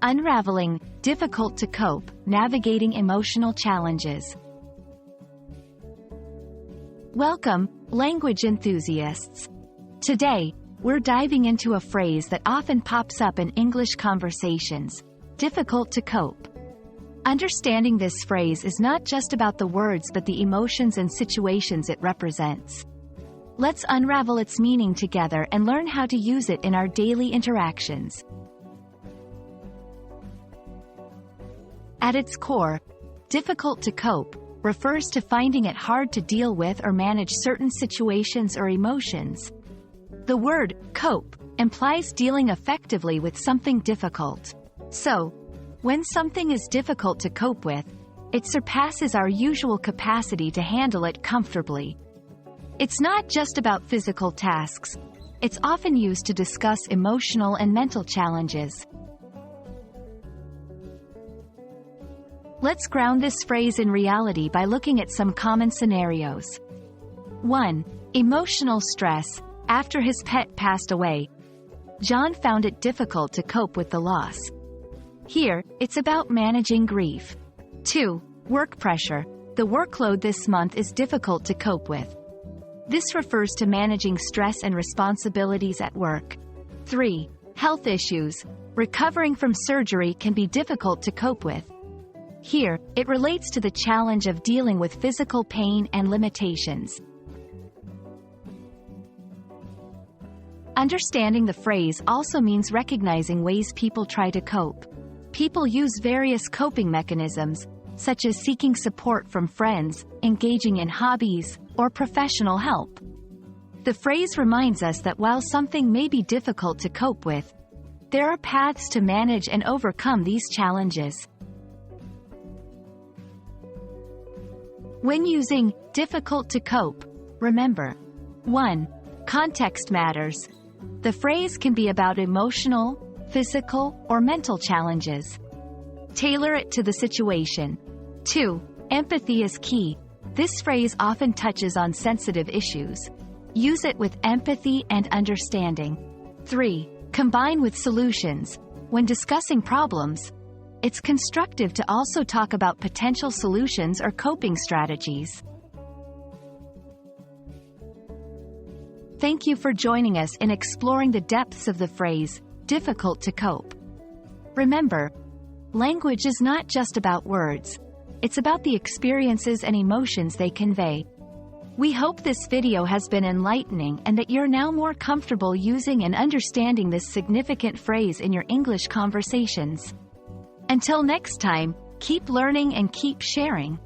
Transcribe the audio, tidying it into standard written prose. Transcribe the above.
Unraveling, difficult to cope, navigating emotional challenges. Welcome, language enthusiasts. Today, we're diving into a phrase that often pops up in English conversations: difficult to cope. Understanding this phrase is not just about the words but the emotions and situations it represents. Let's unravel its meaning together and learn how to use it in our daily interactions. At its core, difficult to cope refers to finding it hard to deal with or manage certain situations or emotions. The word cope implies dealing effectively with something difficult. So, when something is difficult to cope with, it surpasses our usual capacity to handle it comfortably. It's not just about physical tasks. It's often used to discuss emotional and mental challenges. Let's ground this phrase in reality by looking at some common scenarios. 1. Emotional stress. After his pet passed away, John found it difficult to cope with the loss. Here, it's about managing grief. 2. Work pressure. The workload this month is difficult to cope with. This refers to managing stress and responsibilities at work. 3. Health issues. Recovering from surgery can be difficult to cope with. Here, it relates to the challenge of dealing with physical pain and limitations. Understanding the phrase also means recognizing ways people try to cope. People use various coping mechanisms, such as seeking support from friends, engaging in hobbies, or professional help. The phrase reminds us that while something may be difficult to cope with, there are paths to manage and overcome these challenges. When using difficult to cope, remember: 1. Context matters. The phrase can be about emotional, physical, or mental challenges. Tailor it to the situation. 2. Empathy is key. This phrase often touches on sensitive issues. Use it with empathy and understanding. 3. Combine with solutions. When discussing problems, it's constructive to also talk about potential solutions or coping strategies. Thank you for joining us in exploring the depths of the phrase, difficult to cope. Remember, language is not just about words. It's about the experiences and emotions they convey. We hope this video has been enlightening and that you're now more comfortable using and understanding this significant phrase in your English conversations. Until next time, keep learning and keep sharing.